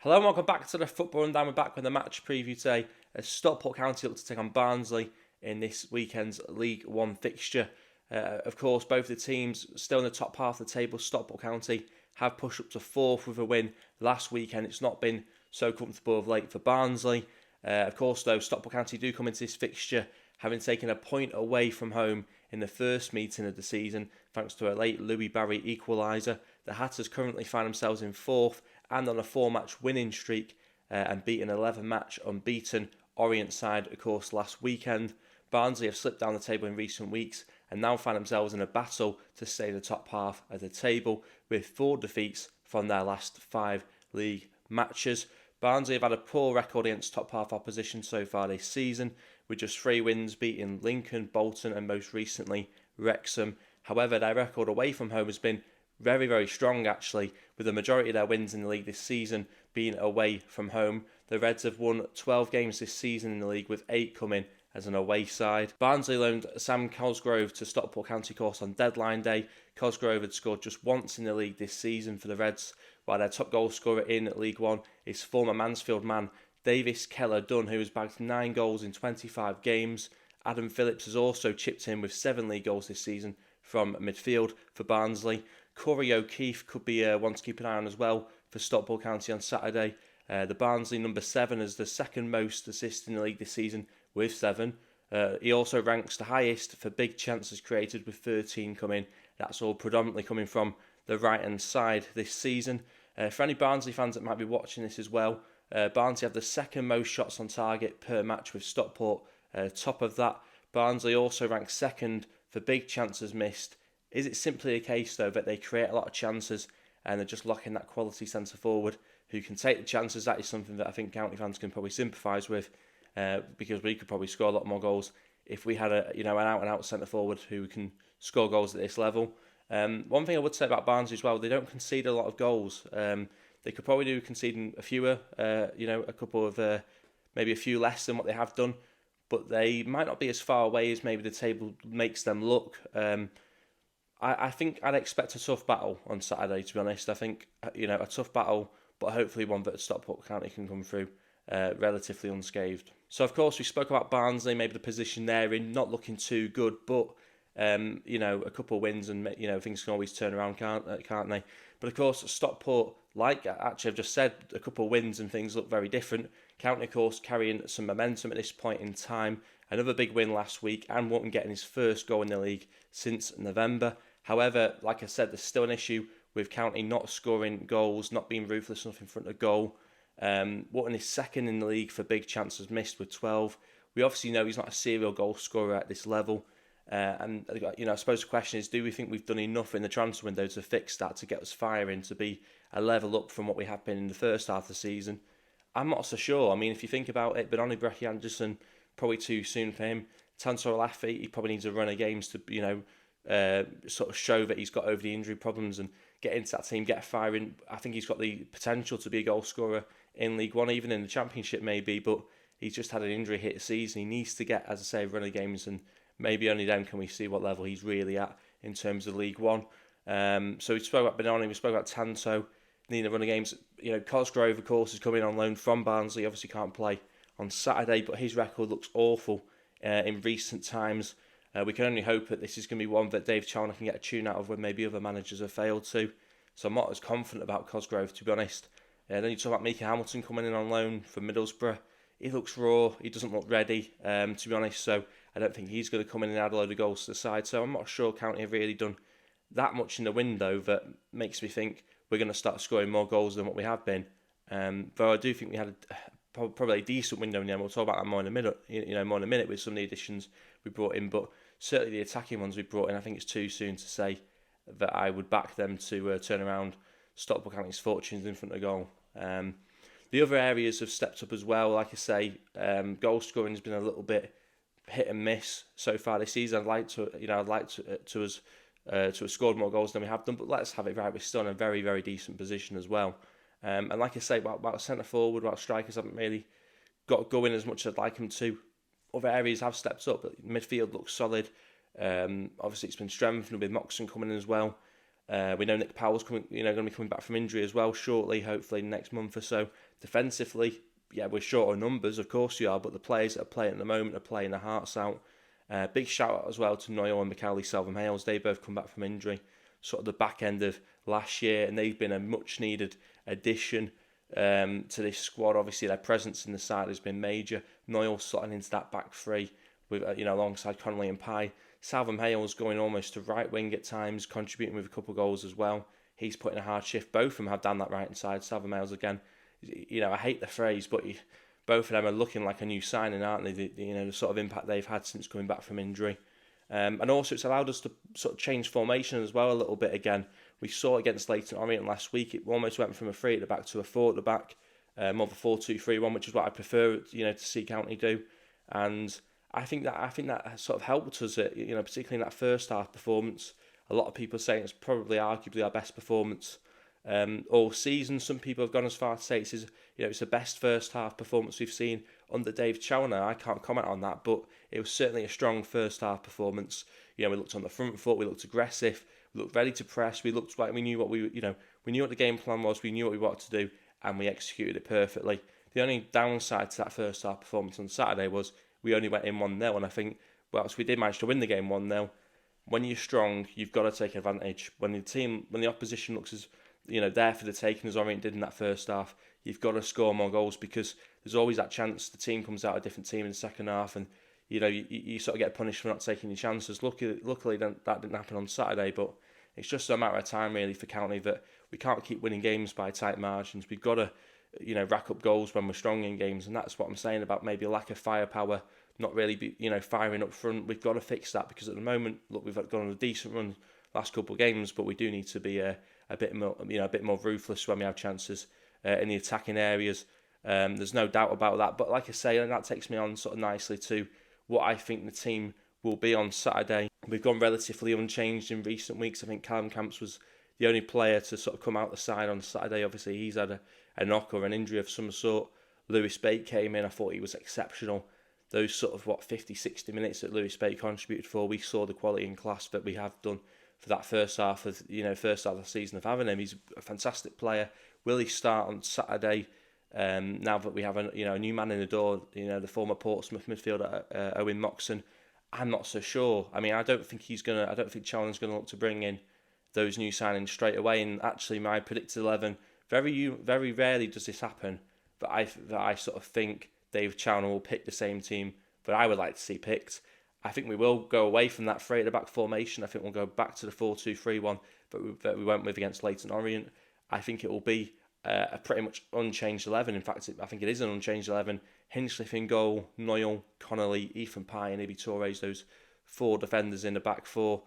Hello and welcome back to the Football Rundown. We're back with the match preview today as Stockport County look to take on Barnsley in this weekend's League One fixture. Of course, both the teams still in the top half of the table. Stockport County have pushed up to fourth with a win last weekend. It's not been so comfortable of late for Barnsley. Of course, though, Stockport County do come into this fixture having taken a point away from home in the first meeting of the season, thanks to a late Louis Barry equaliser. The Hatters currently find themselves in fourth and on a 4-match winning streak and beat an 11-match unbeaten Orient side, of course, last weekend. Barnsley have slipped down the table in recent weeks and now find themselves in a battle to stay in the top half of the table with 4 defeats from their last 5 league matches. Barnsley have had a poor record against top half opposition so far this season, with just 3 wins, beating Lincoln, Bolton and most recently Wrexham. However, their record away from home has been very, very strong actually, with the majority of their wins in the league this season being away from home. The Reds have won 12 games this season in the league, with 8 coming as an away side. Barnsley loaned Sam Cosgrove to Stockport County course on deadline day. Cosgrove had scored just once in the league this season for the Reds, while their top goal scorer in League One is former Mansfield man Davis Keilor-Dunn, who has bagged 9 goals in 25 games. Adam Phillips has also chipped in with 7 league goals this season from midfield for Barnsley. Corey O'Keefe could be one to keep an eye on as well for Stockport County on Saturday. The Barnsley number 7 is the second most assists in the league this season with 7. He also ranks the highest for big chances created with 13 coming. That's all predominantly coming from the right-hand side this season. For any Barnsley fans that might be watching this as well, Barnsley have the second most shots on target per match with Stockport top of that. Barnsley also ranks second for big chances missed. Is it simply a case though that they create a lot of chances and they're just locking that quality centre forward who can take the chances? That is something that I think County fans can probably sympathise with, because we could probably score a lot more goals if we had an out and out centre forward who can score goals at this level. One thing I would say about Barnsley as well, they don't concede a lot of goals. They could probably do conceding a fewer, a couple of maybe a few less than what they have done, but they might not be as far away as maybe the table makes them look. I think I'd expect a tough battle on Saturday, to be honest. I think, a tough battle, but hopefully one that Stockport County can come through relatively unscathed. So, of course, we spoke about Barnsley, maybe the position they're in, not looking too good, but, a couple of wins and, things can always turn around, can't they? But, of course, Stockport, like actually I've just said, a couple of wins and things look very different. County, of course, carrying some momentum at this point in time. Another big win last week, and Wotton getting his first goal in the league since November. However, like I said, there's still an issue with County not scoring goals, not being ruthless enough in front of goal. Wotton is second in the league for big chances missed with 12. We obviously know he's not a serial goal scorer at this level. And I suppose the question is, do we think we've done enough in the transfer window to fix that, to get us firing, to be a level up from what we have been in the first half of the season? I'm not so sure. I mean, if you think about it, Benoni Brecky Anderson, probably too soon for him. Tantor Alafi, he probably needs a run of games to, sort of show that he's got over the injury problems and get into that team, get firing. I think he's got the potential to be a goal scorer in League One, even in the Championship maybe, but he's just had an injury hit season. He needs to get, as I say, a run of games, and maybe only then can we see what level he's really at in terms of League One. So we spoke about Benoni, we spoke about Tanto, needing a run of games. Cosgrove, of course, is coming on loan from Barnsley, obviously can't play on Saturday, but his record looks awful in recent times. We can only hope that this is going to be one that Dave Chalner can get a tune out of when maybe other managers have failed to. So I'm not as confident about Cosgrove, to be honest. Then you talk about Mika Hamilton coming in on loan from Middlesbrough. He looks raw. He doesn't look ready, to be honest. So I don't think he's going to come in and add a load of goals to the side. So I'm not sure County have really done that much in the window that makes me think we're going to start scoring more goals than what we have been. Though I do think we had probably a decent window in the end. We'll talk about that more in a minute. More in a minute with some of the additions we brought in, but certainly the attacking ones we brought in, I think it's too soon to say that I would back them to turn around Stockport County's fortunes in front of goal. The other areas have stepped up as well. Like I say, goal scoring has been a little bit hit and miss so far this season. I'd like to have scored more goals than we have done, but let's have it right. We're still in a very, very decent position as well. And like I say, about centre forward, about strikers haven't really got going as much as I'd like them to. Other areas have stepped up, but midfield looks solid. Obviously, it's been strengthened with Moxon coming in as well. We know Nick Powell's going to be coming back from injury as well shortly, hopefully next month or so. Defensively, yeah, we're short on numbers, of course we are, but the players that are playing at the moment are playing their hearts out. Big shout out as well to Noel and McAuley-Selvam-Hales. They both come back from injury, sort of the back end of last year, and they've been a much needed addition to this squad. Obviously, their presence in the side has been major. Noel slotting into that back three with alongside Connolly and Pye. Selvam-Hales going almost to right wing at times, contributing with a couple of goals as well. He's putting a hard shift. Both of them have down that right hand side. Selvam-Hales again. I hate the phrase, but both of them are looking like a new signing, aren't they? The sort of impact they've had since coming back from injury. And also it's allowed us to sort of change formation as well a little bit again. We saw against Leyton Orient last week, it almost went from a 3 at the back to a 4 at the back, more of a 4-2-3-1, which is what I prefer, to see County do. And I think that sort of helped us, particularly in that first half performance. A lot of people are saying it's probably arguably our best performance all season. Some people have gone as far to say it's the best first half performance we've seen under Dave Challoner. I can't comment on that, but it was certainly a strong first half performance. We looked on the front foot, we looked aggressive, we looked ready to press, we looked like we knew what we knew what the game plan was, we knew what we wanted to do, and we executed it perfectly. The only downside to that first half performance on Saturday was we only went in 1-0, and I think whilst we did manage to win the game 1-0, when you're strong, you've got to take advantage. When the opposition looks as there for the taking as Orient did in that first half, you've got to score more goals, because there's always that chance the team comes out a different team in the second half, and you sort of get punished for not taking your chances. Luckily that didn't happen on Saturday, but it's just a matter of time really for County that we can't keep winning games by tight margins. We've got to rack up goals when we're strong in games, and that's what I'm saying about maybe a lack of firepower, not really firing up front. We've got to fix that, because at the moment, look, we've gone on a decent run last couple of games, but we do need to be a bit more ruthless when we have chances in the attacking areas. There's no doubt about that. But like I say, and that takes me on sort of nicely to what I think the team will be on Saturday. We've gone relatively unchanged in recent weeks. I think Callum Camps was the only player to sort of come out the side on Saturday. Obviously, he's had a knock or an injury of some sort. Lewis Bate came in. I thought he was exceptional. Those sort of 50-60 minutes that Lewis Bate contributed for, we saw the quality and class that we have done for that first half of the season of having him. He's a fantastic player. Will he start on Saturday? Now that we have a new man in the door, the former Portsmouth midfielder Owen Moxon, I'm not so sure. I mean, I don't think Challoner's gonna look to bring in those new signings straight away. And actually, my predicted 11, very rarely does this happen, but I sort of think Dave Challoner will pick the same team that I would like to see picked. I think we will go away from that 3 at the back formation. I think we'll go back to the 4-2-3-1 that we went with against Leyton Orient. I think it will be a pretty much unchanged 11. In fact, I think it is an unchanged 11. Hinchliffe in goal, Noel, Connolly, Ethan Pye and Ibi Torres, those 4 defenders in the back 4.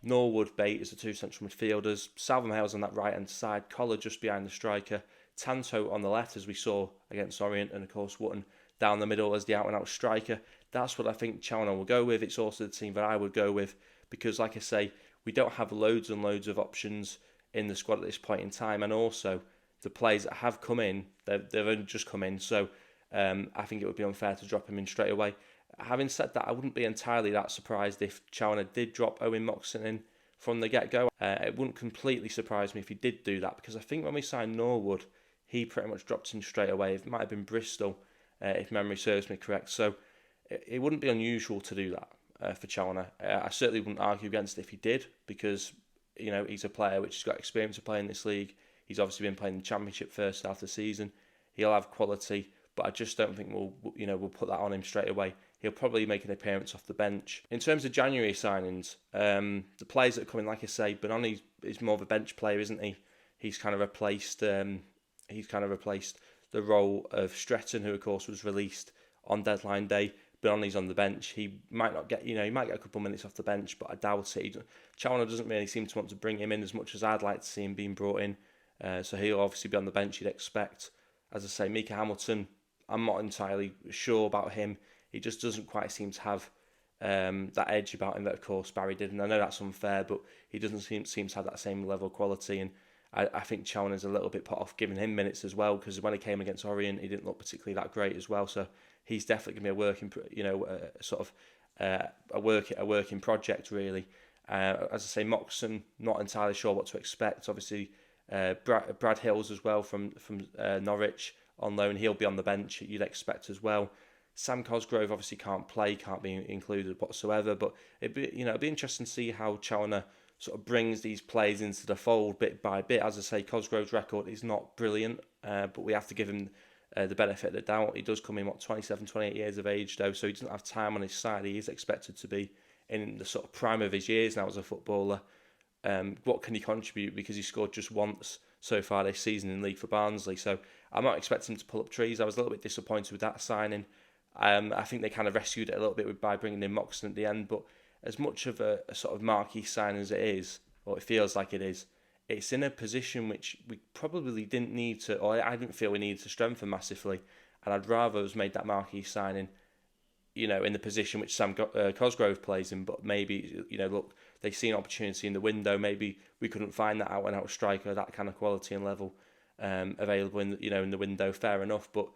Norwood, Bate as the 2 central midfielders. Selvam-Hales on that right-hand side. Collar just behind the striker. Tanto on the left, as we saw against Orient. And, of course, Wootton down the middle as the out-and-out striker. That's what I think Challoner will go with. It's also the team that I would go with, because, like I say, we don't have loads and loads of options in the squad at this point in time. And also, the players that have come in, they've only just come in. So I think it would be unfair to drop him in straight away. Having said that, I wouldn't be entirely that surprised if Challoner did drop Owen Moxon in from the get-go. It wouldn't completely surprise me if he did do that, because I think when we signed Norwood, he pretty much dropped him straight away. It might have been Bristol, if memory serves me correct. So it wouldn't be unusual to do that for Challoner. I certainly wouldn't argue against it if he did, because he's a player which has got experience of playing this league. He's obviously been playing the Championship first half of the season. He'll have quality, but I just don't think we'll put that on him straight away. He'll probably make an appearance off the bench. In terms of January signings, the players that are coming, like I say, Benoni is more of a bench player, isn't he? He's kind of replaced the role of Stretton, who of course was released on deadline day. Benoni's on the bench. He might not get, he might get a couple of minutes off the bench, but I doubt it. Challoner doesn't really seem to want to bring him in as much as I'd like to see him being brought in. So he'll obviously be on the bench, you'd expect. As I say, Mika Hamilton, I'm not entirely sure about him. He just doesn't quite seem to have that edge about him that, of course, Barry did. And I know that's unfair, but he doesn't seem to have that same level of quality. And I think Challoner's a little bit put off giving him minutes as well, because when he came against Orient, he didn't look particularly that great as well. So he's definitely going to be a working project, really. As I say, Moxon, not entirely sure what to expect. Obviously, Brad Hills as well from Norwich on loan. He'll be on the bench, you'd expect as well. Sam Cosgrove obviously can't play, can't be included whatsoever. But it'd be interesting to see how Challoner sort of brings these players into the fold bit by bit. As I say, Cosgrove's record is not brilliant, but we have to give him the benefit of the doubt. He does come in, 27, 28 years of age though, so he doesn't have time on his side. He is expected to be in the sort of prime of his years now as a footballer. What can he contribute? Because he scored just once so far this season in league for Barnsley, so I'm not expecting him to pull up trees. I was a little bit disappointed with that signing. I think they kind of rescued it a little bit by bringing in Moxon at the end, but as much of a sort of marquee sign as it is, or it feels like it is, it's in a position which we probably didn't need to, or I didn't feel we needed to strengthen massively, and I'd rather have made that marquee signing, in the position which Sam Cosgrove plays in. But maybe, look, they see an opportunity in the window. Maybe we couldn't find that out-and-out striker, that kind of quality and level available in the window. Fair enough, but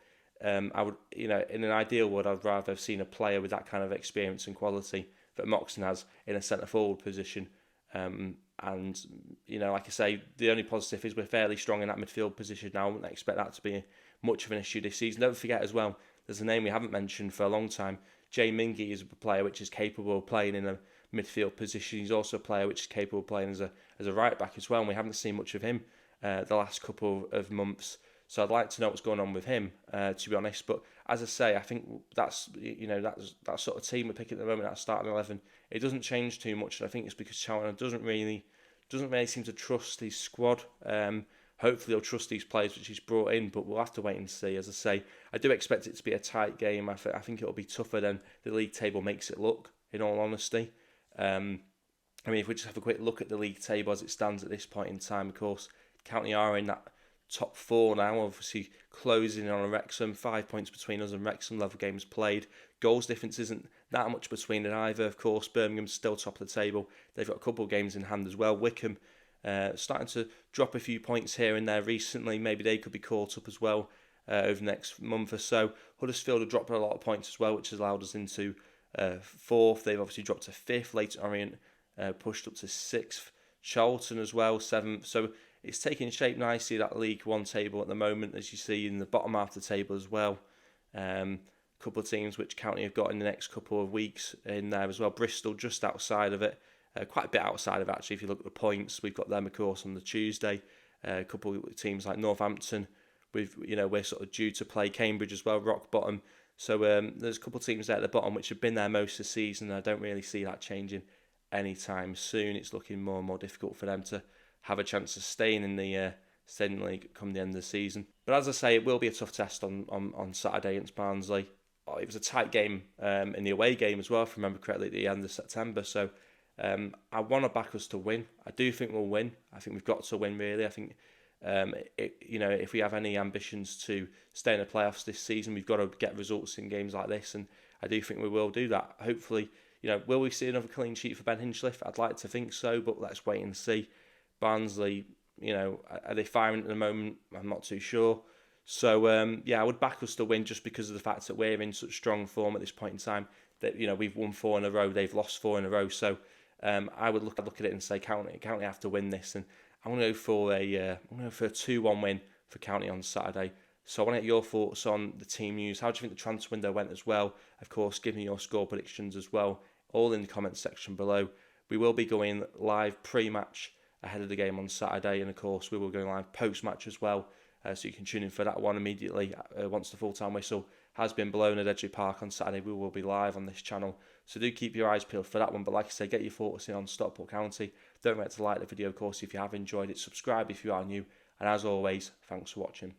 I would, in an ideal world, I'd rather have seen a player with that kind of experience and quality that Moxon has in a centre forward position. And like I say, the only positive is we're fairly strong in that midfield position now. I wouldn't expect that to be much of an issue this season. Don't forget as well, there's a name we haven't mentioned for a long time. Jay Mingy is a player which is capable of playing in a midfield position. He's also a player which is capable of playing as a right back as well, and we haven't seen much of him the last couple of months. So I'd like to know what's going on with him, to be honest. But as I say, I think that's that sort of team we're picking at the moment, that starting 11. It doesn't change too much, and I think it's because Challoner doesn't really seem to trust his squad. Hopefully he'll trust these players which he's brought in, but we'll have to wait and see. As I say, I do expect it to be a tight game. I think it'll be tougher than the league table makes it look, in all honesty. If we just have a quick look at the league table as it stands at this point in time, of course, County are in that top four now, obviously closing in on Wrexham, 5 points between us and Wrexham, level games played. Goals difference isn't that much between it either. Of course, Birmingham's still top of the table. They've got a couple of games in hand as well. Wycombe starting to drop a few points here and there recently. Maybe they could be caught up as well over the next month or so. Huddersfield have dropped a lot of points as well, which has allowed us into fourth. They've obviously dropped to fifth. Leyton Orient pushed up to sixth. Charlton as well, seventh. So it's taking shape nicely, that League One table at the moment, as you see in the bottom half of the table as well. Couple of teams which County have got in the next couple of weeks in there as well. Bristol just outside of it, quite a bit outside of it actually if you look at the points. We've got them of course on the Tuesday. A couple of teams like Northampton, we're sort of due to play Cambridge as well, rock bottom. So there's a couple of teams there at the bottom which have been there most of the season. I don't really see that changing anytime soon. It's looking more and more difficult for them to have a chance of staying in the league come the end of the season. But as I say, it will be a tough test on Saturday against Barnsley. It was a tight game in the away game as well, if I remember correctly, at the end of September. So I want to back us to win. I do think we'll win. I think we've got to win, really. I think if we have any ambitions to stay in the playoffs this season, we've got to get results in games like this, and I do think we will do that. Hopefully, will we see another clean sheet for Ben Hinchliffe? I'd like to think so, but let's wait and see. Barnsley, are they firing at the moment? I'm not too sure. So, I would back us to win just because of the fact that we're in such strong form at this point in time. That we've won 4 in a row, they've lost 4 in a row. So, I would look at it and say County have to win this, and I'm going to go for a 2-1 win for County on Saturday. So I want to get your thoughts on the team news. How do you think the transfer window went as well? Of course, give me your score predictions as well, all in the comments section below. We will be going live pre-match ahead of the game on Saturday, and of course we will go live post-match as well, so you can tune in for that one immediately. Once the full-time whistle has been blown at Edgeley Park on Saturday, we will be live on this channel, so do keep your eyes peeled for that one. But like I say, get your thoughts in on Stockport County. Don't forget to like the video, of course, if you have enjoyed it. Subscribe if you are new, and as always, thanks for watching.